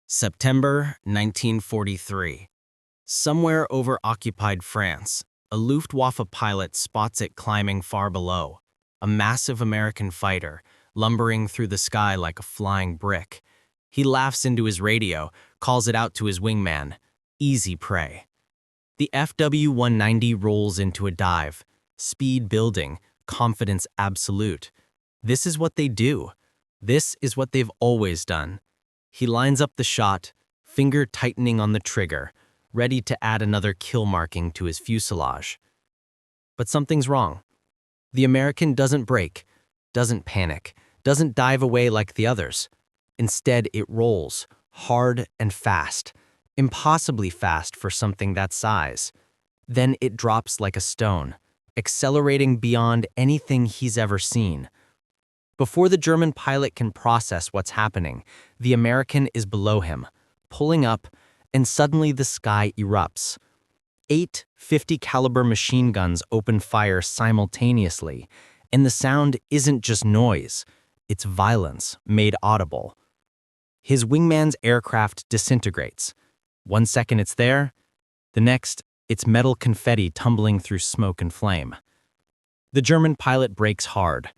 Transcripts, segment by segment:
September 1943. Somewhere over occupied France, a Luftwaffe pilot spots it climbing far below, a massive American fighter, lumbering through the sky like a flying brick. He laughs into his radio, calls it out to his wingman. Easy prey. The FW-190 rolls into a dive. Speed building, confidence absolute. This is what they do. This is what they've always done. He lines up the shot, finger tightening on the trigger, ready to add another kill marking to his fuselage. But something's wrong. The American doesn't break, doesn't panic, doesn't dive away like the others. Instead, it rolls, hard and fast, impossibly fast for something that size. Then it drops like a stone, accelerating beyond anything he's ever seen. Before the German pilot can process what's happening, the American is below him, pulling up, and suddenly the sky erupts. 8 50-caliber machine guns open fire simultaneously, and the sound isn't just noise, it's violence made audible. His wingman's aircraft disintegrates. 1 second it's there, the next, it's metal confetti tumbling through smoke and flame. The German pilot brakes hard,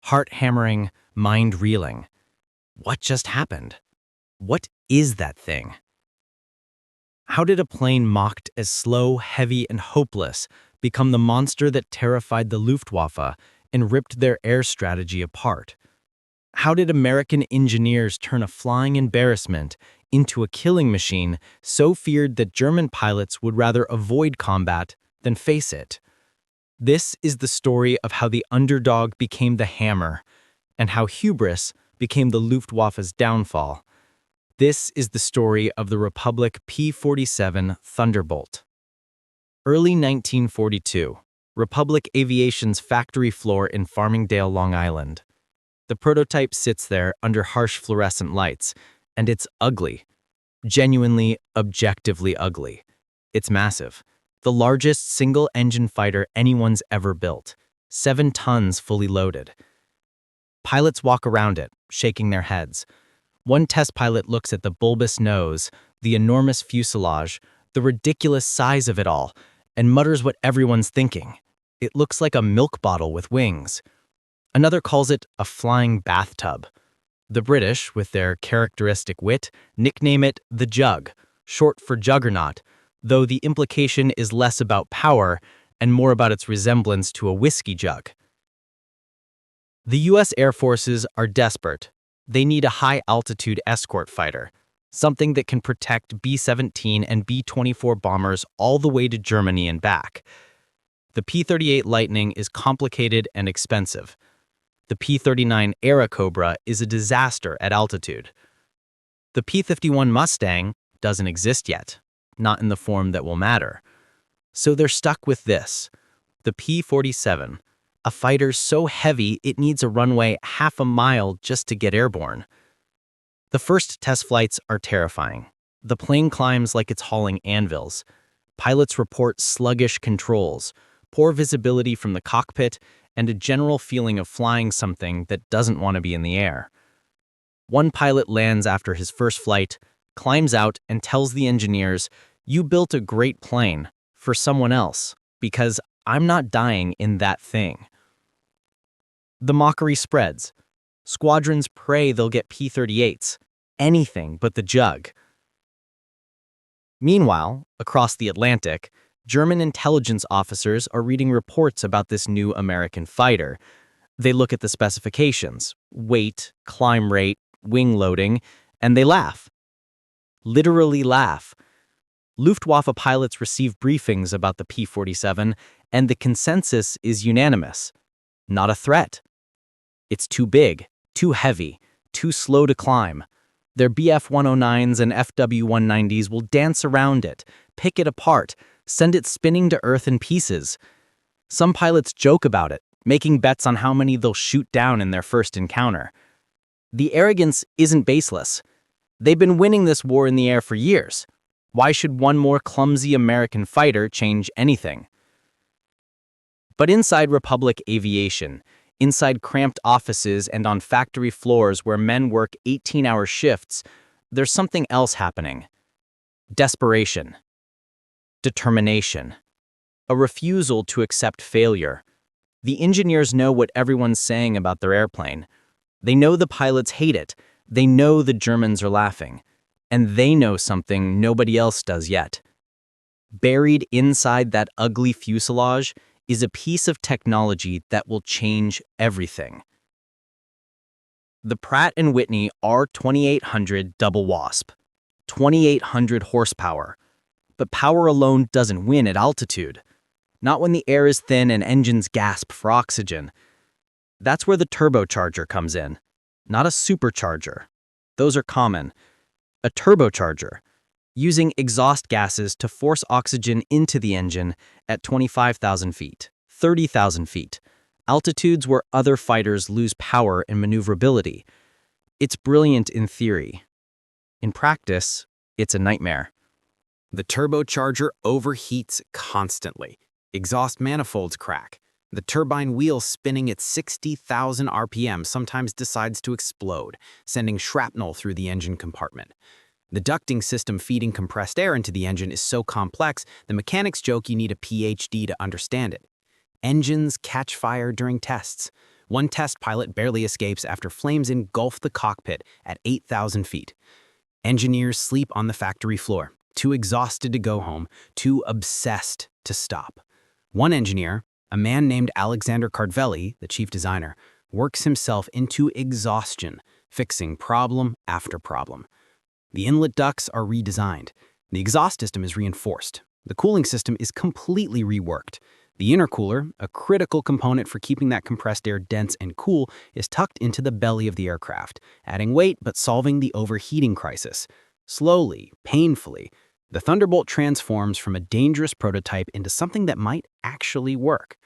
heart hammering, mind reeling. What just happened? What is that thing? How did a plane mocked as slow, heavy, and hopeless become the monster that terrified the Luftwaffe and ripped their air strategy apart? How did American engineers turn a flying embarrassment into a killing machine so feared that German pilots would rather avoid combat than face it? This is the story of how the underdog became the hammer and how hubris became the Luftwaffe's downfall. This is the story of the Republic P-47 Thunderbolt. Early 1942, Republic Aviation's factory floor in Farmingdale, Long Island. The prototype sits there under harsh fluorescent lights, and it's ugly. Genuinely, objectively ugly. It's massive. The largest single-engine fighter anyone's ever built. 7 tons fully loaded. Pilots walk around it, shaking their heads. One test pilot looks at the bulbous nose, the enormous fuselage, the ridiculous size of it all, and mutters what everyone's thinking. It looks like a milk bottle with wings. Another calls it a flying bathtub. The British, with their characteristic wit, nickname it the Jug, short for juggernaut, though the implication is less about power and more about its resemblance to a whiskey jug. The U.S. Air Forces are desperate. They need a high-altitude escort fighter, something that can protect B-17 and B-24 bombers all the way to Germany and back. The P-38 Lightning is complicated and expensive. The P-39 Airacobra is a disaster at altitude. The P-51 Mustang doesn't exist yet, not in the form that will matter. So they're stuck with this, the P-47, a fighter so heavy it needs a runway half a mile just to get airborne. The first test flights are terrifying. The plane climbs like it's hauling anvils. Pilots report sluggish controls, poor visibility from the cockpit, and a general feeling of flying something that doesn't want to be in the air. One pilot lands after his first flight, climbs out, and tells the engineers, "You built a great plane for someone else, because I'm not dying in that thing." The mockery spreads. Squadrons pray they'll get P-38s, anything but the Jug. Meanwhile, across the Atlantic, German intelligence officers are reading reports about this new American fighter. They look at the specifications, weight, climb rate, wing loading, and they laugh. Literally laugh. Luftwaffe pilots receive briefings about the P-47, and the consensus is unanimous. Not a threat. It's too big, too heavy, too slow to climb. Their Bf-109s and FW-190s will dance around it, pick it apart, send it spinning to earth in pieces. Some pilots joke about it, making bets on how many they'll shoot down in their first encounter. The arrogance isn't baseless. They've been winning this war in the air for years. Why should one more clumsy American fighter change anything? But inside Republic Aviation, inside cramped offices and on factory floors where men work 18-hour shifts, there's something else happening. Desperation. Determination. A refusal to accept failure. The engineers know what everyone's saying about their airplane. They know the pilots hate it. They know the Germans are laughing. And they know something nobody else does yet. Buried inside that ugly fuselage is a piece of technology that will change everything. The Pratt & Whitney R2800 Double Wasp. 2,800 horsepower. But power alone doesn't win at altitude. Not when the air is thin and engines gasp for oxygen. That's where the turbocharger comes in. Not a supercharger. Those are common. A turbocharger, using exhaust gases to force oxygen into the engine at 25,000 feet, 30,000 feet, altitudes where other fighters lose power and maneuverability. It's brilliant in theory. In practice, it's a nightmare. The turbocharger overheats constantly. Exhaust manifolds crack. The turbine wheel spinning at 60,000 RPM sometimes decides to explode, sending shrapnel through the engine compartment. The ducting system feeding compressed air into the engine is so complex, the mechanics joke you need a PhD to understand it. Engines catch fire during tests. One test pilot barely escapes after flames engulf the cockpit at 8,000 feet. Engineers sleep on the factory floor, too exhausted to go home, too obsessed to stop. One engineer, a man named Alexander Cardvelli, the chief designer, works himself into exhaustion, fixing problem after problem. The inlet ducts are redesigned. The exhaust system is reinforced. The cooling system is completely reworked. The intercooler, a critical component for keeping that compressed air dense and cool, is tucked into the belly of the aircraft, adding weight but solving the overheating crisis. Slowly, painfully, the Thunderbolt transforms from a dangerous prototype into something that might actually work.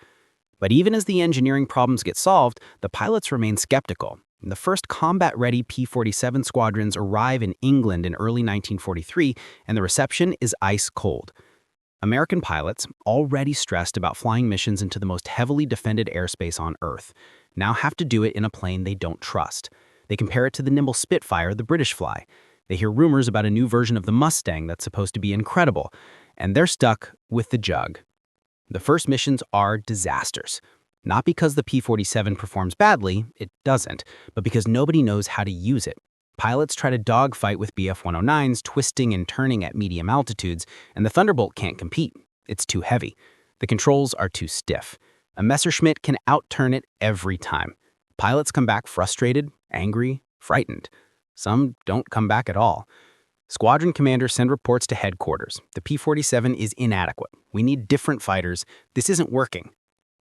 But even as the engineering problems get solved, the pilots remain skeptical. The first combat-ready P-47 squadrons arrive in England in early 1943, and the reception is ice cold. American pilots, already stressed about flying missions into the most heavily defended airspace on Earth, now have to do it in a plane they don't trust. They compare it to the nimble Spitfire the British fly. They hear rumors about a new version of the Mustang that's supposed to be incredible, and they're stuck with the jug. The first missions are disasters. Not because the P-47 performs badly, it doesn't, but because nobody knows how to use it. Pilots try to dogfight with Bf-109s, twisting and turning at medium altitudes, and the Thunderbolt can't compete. It's too heavy. The controls are too stiff. A Messerschmitt can outturn it every time. Pilots come back frustrated, angry, frightened. Some don't come back at all. Squadron commanders send reports to headquarters. The P-47 is inadequate. We need different fighters. This isn't working.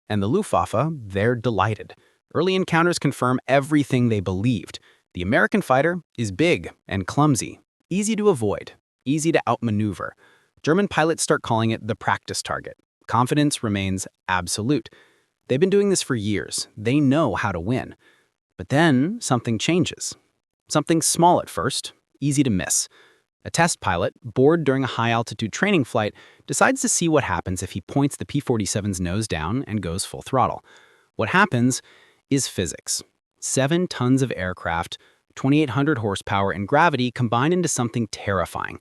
And the Luftwaffe, they're delighted. Early encounters confirm everything they believed. The American fighter is big and clumsy, easy to avoid, easy to outmaneuver. German pilots start calling it the practice target. Confidence remains absolute. They've been doing this for years. They know how to win. But then something changes. Something small at first, easy to miss. A test pilot, bored during a high-altitude training flight, decides to see what happens if he points the P-47's nose down and goes full throttle. What happens is physics. 7 tons of aircraft, 2,800 horsepower, and gravity combine into something terrifying.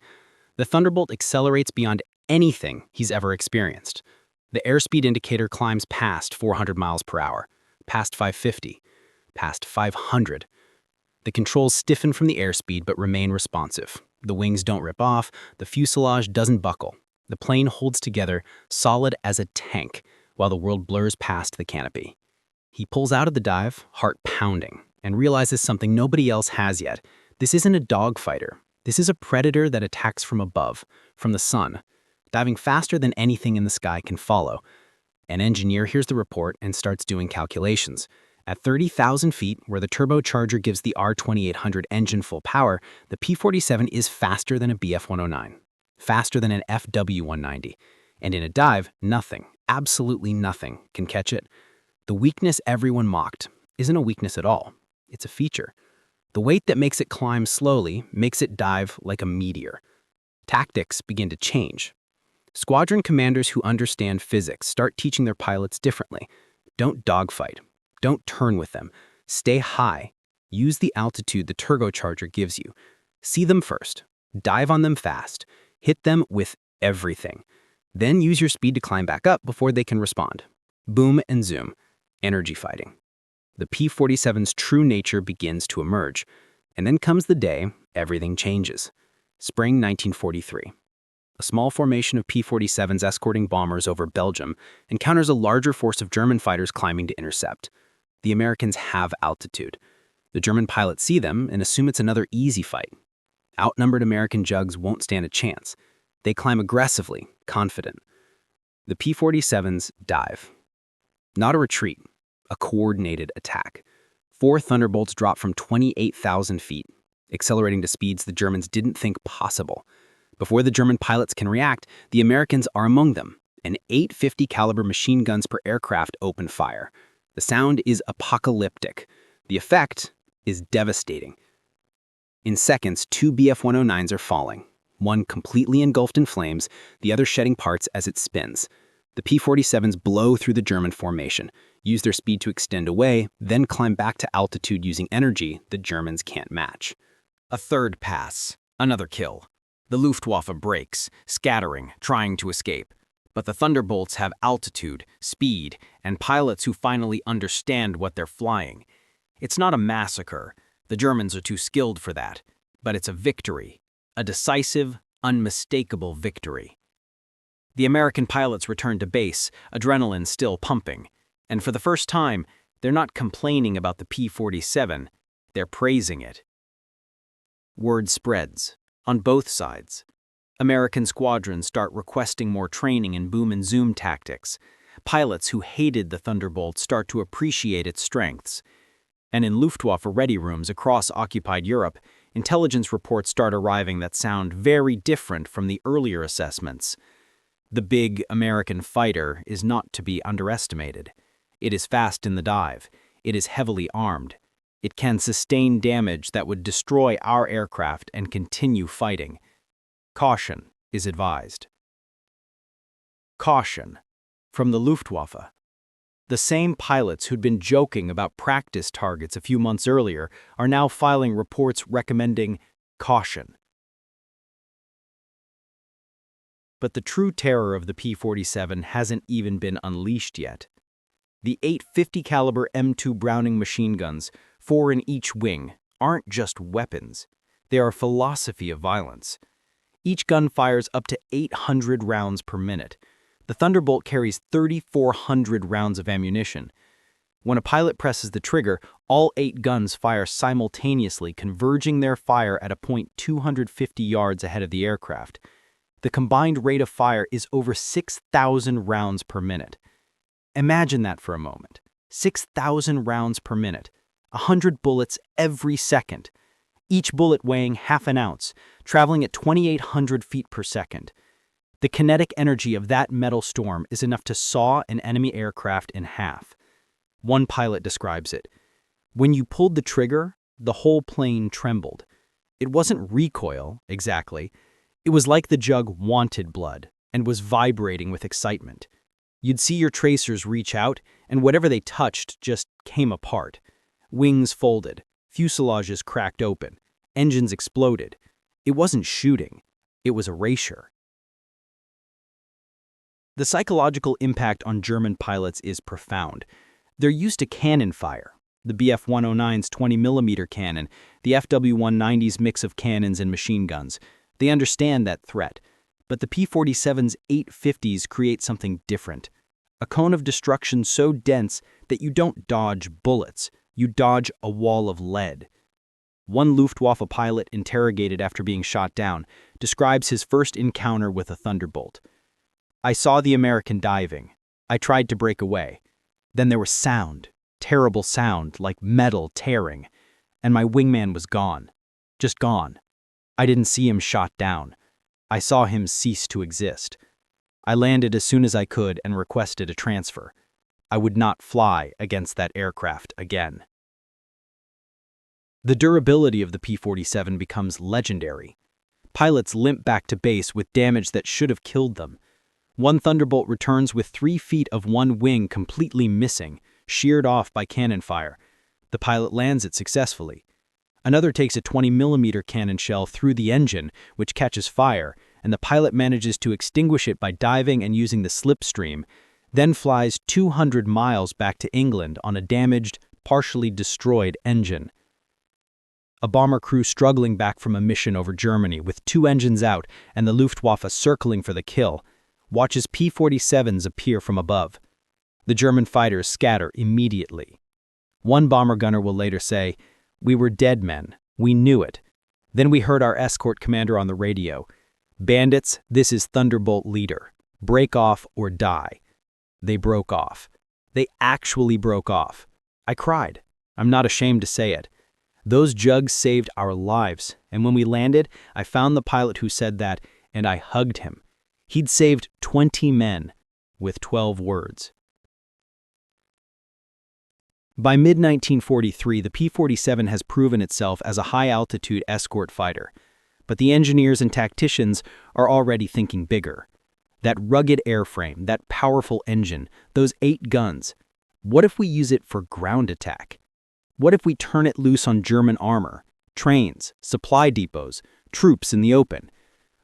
The Thunderbolt accelerates beyond anything he's ever experienced. The airspeed indicator climbs past 400 miles per hour, past 550, past 500. The controls stiffen from the airspeed but remain responsive. The wings don't rip off, the fuselage doesn't buckle. The plane holds together, solid as a tank, while the world blurs past the canopy. He pulls out of the dive, heart pounding, and realizes something nobody else has yet. This isn't a dogfighter. This is a predator that attacks from above, from the sun, diving faster than anything in the sky can follow. An engineer hears the report and starts doing calculations. At 30,000 feet, where the turbocharger gives the R2800 engine full power, the P-47 is faster than a Bf-109, faster than an FW-190. And in a dive, nothing, absolutely nothing, can catch it. The weakness everyone mocked isn't a weakness at all. It's a feature. The weight that makes it climb slowly makes it dive like a meteor. Tactics begin to change. Squadron commanders who understand physics start teaching their pilots differently. Don't dogfight. Don't turn with them. Stay high. Use the altitude the turbocharger gives you. See them first, dive on them fast, hit them with everything. Then use your speed to climb back up before they can respond. Boom and zoom. Energy fighting. The P-47's true nature begins to emerge. And then comes the day everything changes. Spring 1943. A small formation of P-47s escorting bombers over Belgium encounters a larger force of German fighters climbing to intercept. The Americans have altitude. The German pilots see them and assume it's another easy fight. Outnumbered American jugs won't stand a chance. They climb aggressively, confident. The P-47s dive. Not a retreat, a coordinated attack. 4 Thunderbolts drop from 28,000 feet, accelerating to speeds the Germans didn't think possible. Before the German pilots can react, the Americans are among them, and 850 caliber machine guns per aircraft open fire. The sound is apocalyptic. The effect is devastating. In seconds, 2 Bf-109s are falling, one completely engulfed in flames, the other shedding parts as it spins. The P-47s blow through the German formation, use their speed to extend away, then climb back to altitude using energy the Germans can't match. A third pass, another kill. The Luftwaffe breaks, scattering, trying to escape. But the Thunderbolts have altitude, speed, and pilots who finally understand what they're flying. It's not a massacre. The Germans are too skilled for that. But it's a victory. A decisive, unmistakable victory. The American pilots return to base, adrenaline still pumping. And for the first time, they're not complaining about the P-47, they're praising it. Word spreads, on both sides. American squadrons start requesting more training in boom and zoom tactics. Pilots who hated the Thunderbolt start to appreciate its strengths. And in Luftwaffe ready rooms across occupied Europe, intelligence reports start arriving that sound very different from the earlier assessments. The big American fighter is not to be underestimated. It is fast in the dive. It is heavily armed. It can sustain damage that would destroy our aircraft and continue fighting. Caution is advised. Caution from the Luftwaffe. The same pilots who'd been joking about practice targets a few months earlier are now filing reports recommending caution. But the true terror of the P-47 hasn't even been unleashed yet. The 850 caliber M2 Browning machine guns, 4 in each wing, aren't just weapons. They are a philosophy of violence. Each gun fires up to 800 rounds per minute. The Thunderbolt carries 3,400 rounds of ammunition. When a pilot presses the trigger, all 8 guns fire simultaneously, converging their fire at a point 250 yards ahead of the aircraft. The combined rate of fire is over 6,000 rounds per minute. Imagine that for a moment. 6,000 rounds per minute. 100 bullets every second. Each bullet weighing half an ounce, traveling at 2,800 feet per second. The kinetic energy of that metal storm is enough to saw an enemy aircraft in half. One pilot describes it. When you pulled the trigger, the whole plane trembled. It wasn't recoil, exactly. It was like the jug wanted blood and was vibrating with excitement. You'd see your tracers reach out, and whatever they touched just came apart. Wings folded, fuselages cracked open, engines exploded. It wasn't shooting, it was erasure. The psychological impact on German pilots is profound. They're used to cannon fire, the Bf-109's 20mm cannon, the FW-190's mix of cannons and machine guns. They understand that threat, but the P-47's 850s create something different. A cone of destruction so dense that you don't dodge bullets, you dodge a wall of lead. One Luftwaffe pilot interrogated after being shot down describes his first encounter with a Thunderbolt. I saw the American diving. I tried to break away. Then there was sound, terrible sound like metal tearing, and my wingman was gone. Just gone. I didn't see him shot down. I saw him cease to exist. I landed as soon as I could and requested a transfer. I would not fly against that aircraft again. The durability of the P-47 becomes legendary. Pilots limp back to base with damage that should have killed them. One Thunderbolt returns with 3 feet of one wing completely missing, sheared off by cannon fire. The pilot lands it successfully. Another takes a 20mm cannon shell through the engine, which catches fire, and the pilot manages to extinguish it by diving and using the slipstream, then flies 200 miles back to England on a damaged, partially destroyed engine. A bomber crew struggling back from a mission over Germany with 2 engines out and the Luftwaffe circling for the kill, watches P-47s appear from above. The German fighters scatter immediately. One bomber gunner will later say, "We were dead men. We knew it. Then we heard our escort commander on the radio. Bandits, this is Thunderbolt leader. Break off or die." They broke off. They actually broke off. I cried. I'm not ashamed to say it. Those jugs saved our lives, and when we landed, I found the pilot who said that, and I hugged him. He'd saved 20 men with 12 words. By mid-1943, the P-47 has proven itself as a high-altitude escort fighter. But the engineers and tacticians are already thinking bigger. That rugged airframe, that powerful engine, those 8 guns. What if we use it for ground attack? What if we turn it loose on German armor, trains, supply depots, troops in the open?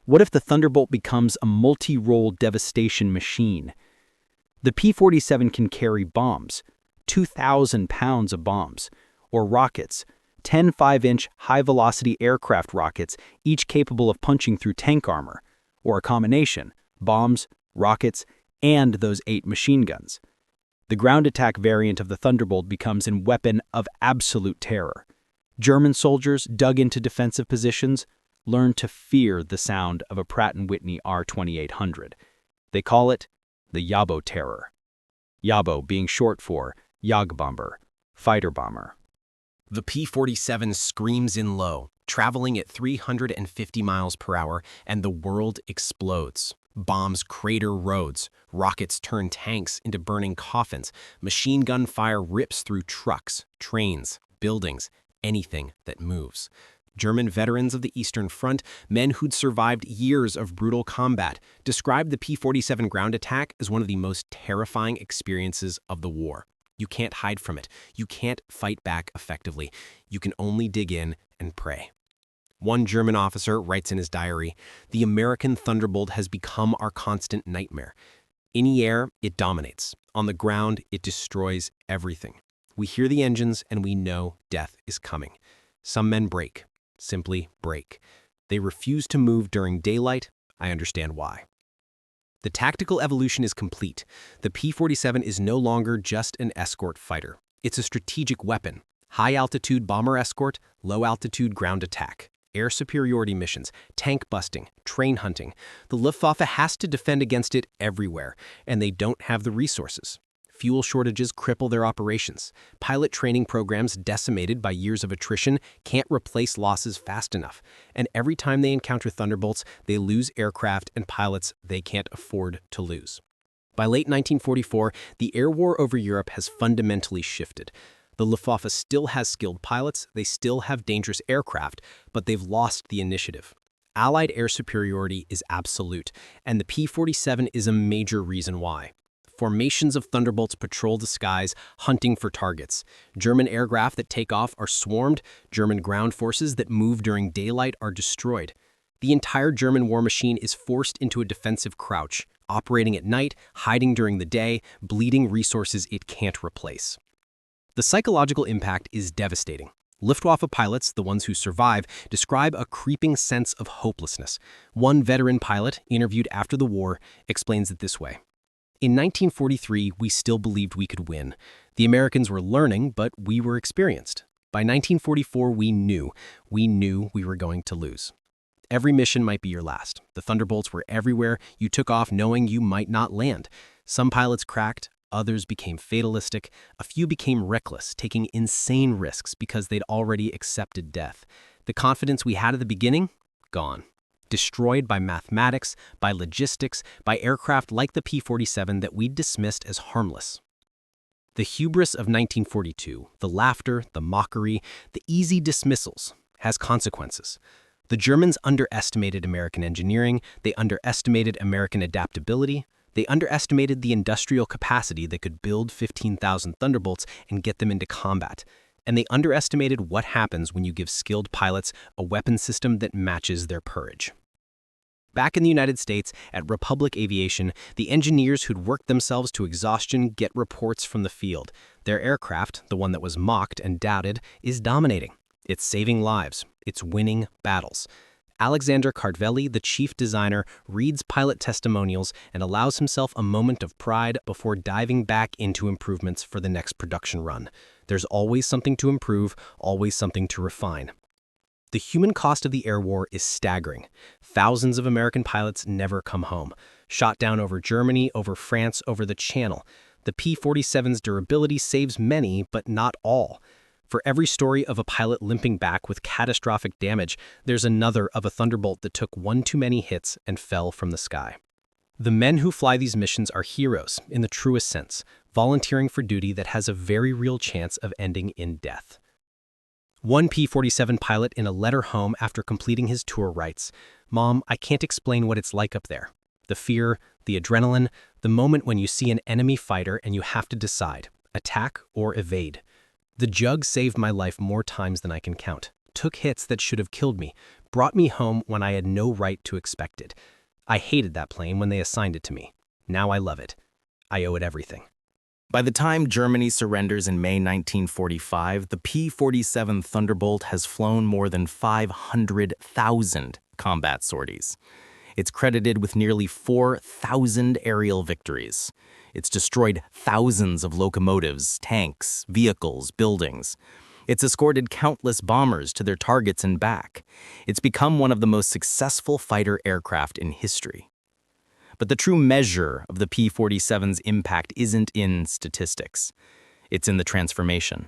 What if the Thunderbolt becomes a multi-role devastation machine? The P-47 can carry bombs, 2,000 pounds of bombs, or rockets, 10 5-inch high-velocity aircraft rockets, each capable of punching through tank armor, or a combination, bombs, rockets, and those 8 machine guns. The ground attack variant of the Thunderbolt becomes a weapon of absolute terror. German soldiers dug into defensive positions learned to fear the sound of a Pratt & Whitney R-2800. They call it the Yabo terror. Yabo being short for Jagbomber, fighter bomber. The P-47 screams in low, traveling at 350 miles per hour, and the world explodes. Bombs crater roads, rockets turn tanks into burning coffins, machine gun fire rips through trucks, trains, buildings, anything that moves. German veterans of the Eastern Front, men who'd survived years of brutal combat, described the P-47 ground attack as one of the most terrifying experiences of the war. You can't hide from it. You can't fight back effectively. You can only dig in and pray. One German officer writes in his diary, "The American Thunderbolt has become our constant nightmare. In the air, it dominates. On the ground, it destroys everything. We hear the engines and we know death is coming. Some men break, simply break. They refuse to move during daylight. I understand why." The tactical evolution is complete. The P-47 is no longer just an escort fighter. It's a strategic weapon. High-altitude bomber escort, low-altitude ground attack, air superiority missions, tank busting, train hunting. The Luftwaffe has to defend against it everywhere, and they don't have the resources. Fuel shortages cripple their operations. Pilot training programs decimated by years of attrition can't replace losses fast enough. And every time they encounter Thunderbolts, they lose aircraft and pilots they can't afford to lose. By late 1944, the air war over Europe has fundamentally shifted. The Luftwaffe still has skilled pilots, they still have dangerous aircraft, but they've lost the initiative. Allied air superiority is absolute, and the P-47 is a major reason why. Formations of Thunderbolts patrol the skies, hunting for targets. German aircraft that take off are swarmed. German ground forces that move during daylight are destroyed. The entire German war machine is forced into a defensive crouch, operating at night, hiding during the day, bleeding resources it can't replace. The psychological impact is devastating. Luftwaffe pilots, the ones who survive, describe a creeping sense of hopelessness. One veteran pilot, interviewed after the war, explains it this way. In 1943, we still believed we could win. The Americans were learning, but we were experienced. By 1944, we knew we were going to lose. Every mission might be your last. The Thunderbolts were everywhere. You took off knowing you might not land. Some pilots cracked, others became fatalistic. A few became reckless, taking insane risks because they'd already accepted death. The confidence we had at the beginning, gone. Destroyed by mathematics, by logistics, by aircraft like the P-47 that we'd dismissed as harmless. The hubris of 1942, the laughter, the mockery, the easy dismissals, has consequences. The Germans underestimated American engineering, they underestimated American adaptability, they underestimated the industrial capacity that could build 15,000 Thunderbolts and get them into combat. and they underestimated what happens when you give skilled pilots a weapon system that matches their courage. Back in the United States, at Republic Aviation, the engineers who'd worked themselves to exhaustion get reports from the field. Their aircraft, the one that was mocked and doubted, is dominating. It's saving lives. It's winning battles. Alexander Kartveli, the chief designer, reads pilot testimonials and allows himself a moment of pride before diving back into improvements for the next production run. There's always something to improve, always something to refine. The human cost of the air war is staggering. Thousands of American pilots never come home. Shot down over Germany, over France, over the Channel. The P-47's durability saves many, but not all. For every story of a pilot limping back with catastrophic damage, there's another of a Thunderbolt that took one too many hits and fell from the sky. The men who fly these missions are heroes, in the truest sense, volunteering for duty that has a very real chance of ending in death. One P-47 pilot in a letter home after completing his tour writes, "Mom, I can't explain what it's like up there. The fear, the adrenaline, the moment when you see an enemy fighter and you have to decide, attack or evade. The Jug saved my life more times than I can count, took hits that should have killed me, brought me home when I had no right to expect it. I hated that plane when they assigned it to me. Now I love it. I owe it everything." By the time Germany surrenders in May 1945, the P-47 Thunderbolt has flown more than 500,000 combat sorties. It's credited with nearly 4,000 aerial victories. It's destroyed thousands of locomotives, tanks, vehicles, buildings. It's escorted countless bombers to their targets and back. It's become one of the most successful fighter aircraft in history. But the true measure of the P-47's impact isn't in statistics. It's in the transformation.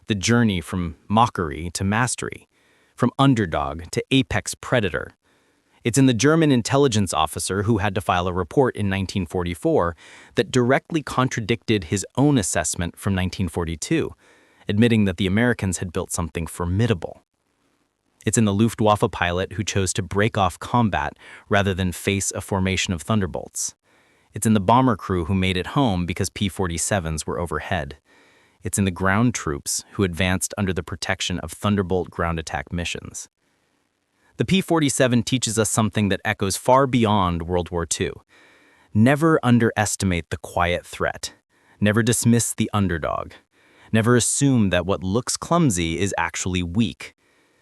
The journey from mockery to mastery, from underdog to apex predator. It's in the German intelligence officer who had to file a report in 1944 that directly contradicted his own assessment from 1942, admitting that the Americans had built something formidable. It's in the Luftwaffe pilot who chose to break off combat rather than face a formation of Thunderbolts. It's in the bomber crew who made it home because P-47s were overhead. It's in the ground troops who advanced under the protection of Thunderbolt ground attack missions. The P-47 teaches us something that echoes far beyond World War II. Never underestimate the quiet threat. Never dismiss the underdog. Never assume that what looks clumsy is actually weak.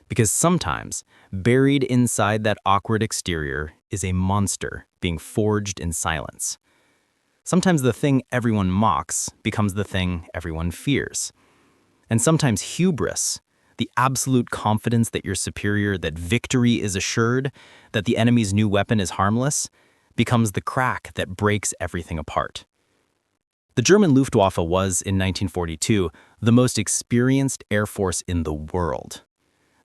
Because sometimes, buried inside that awkward exterior is a monster being forged in silence. Sometimes the thing everyone mocks becomes the thing everyone fears. And sometimes hubris, the absolute confidence that you're superior, that victory is assured, that the enemy's new weapon is harmless, becomes the crack that breaks everything apart. The German Luftwaffe was, in 1942, the most experienced air force in the world.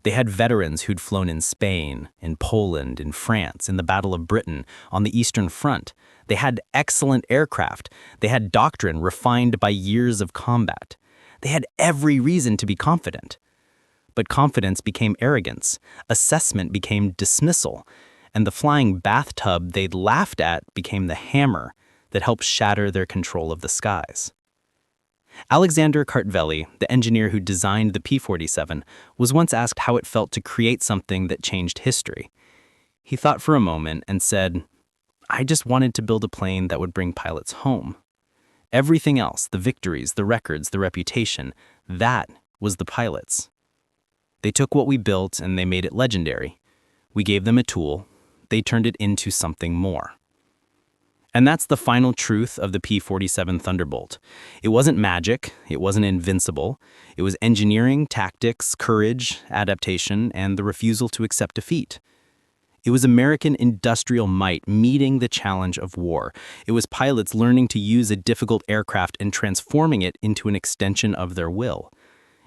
They had veterans who'd flown in Spain, in Poland, in France, in the Battle of Britain, on the Eastern Front. They had excellent aircraft. They had doctrine refined by years of combat. They had every reason to be confident. But confidence became arrogance, assessment became dismissal, and the flying bathtub they'd laughed at became the hammer that helped shatter their control of the skies. Alexander Kartveli, the engineer who designed the P-47, was once asked how it felt to create something that changed history. He thought for a moment and said, "I just wanted to build a plane that would bring pilots home. Everything else, the victories, the records, the reputation, that was the pilots. They took what we built and they made it legendary. We gave them a tool. They turned it into something more." And that's the final truth of the P-47 Thunderbolt. It wasn't magic, it wasn't invincible. It was engineering, tactics, courage, adaptation, and the refusal to accept defeat. It was American industrial might meeting the challenge of war. It was pilots learning to use a difficult aircraft and transforming it into an extension of their will.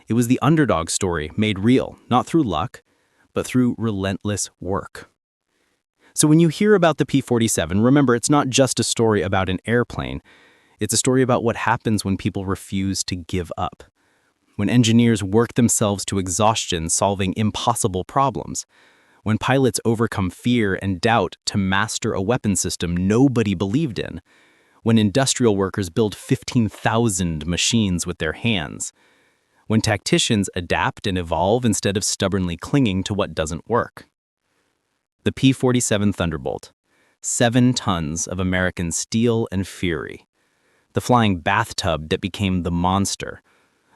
It was the underdog story made real, not through luck, but through relentless work. So when you hear about the P-47, remember it's not just a story about an airplane. It's a story about what happens when people refuse to give up. When engineers work themselves to exhaustion solving impossible problems. When pilots overcome fear and doubt to master a weapon system nobody believed in. When industrial workers build 15,000 machines with their hands. when tacticians adapt and evolve instead of stubbornly clinging to what doesn't work. The P-47 Thunderbolt, 7 tons of American steel and fury. The flying bathtub that became the monster.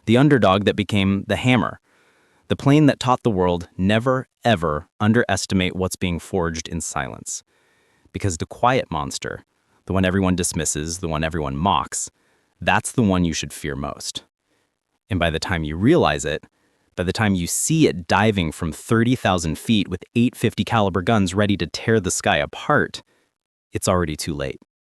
The underdog that became the hammer. The plane that taught the world never, ever underestimate what's being forged in silence. Because the quiet monster, the one everyone dismisses, the one everyone mocks, that's the one you should fear most. And by the time you realize it, by the time you see it diving from 30,000 feet with 850 caliber guns ready to tear the sky apart, it's already too late.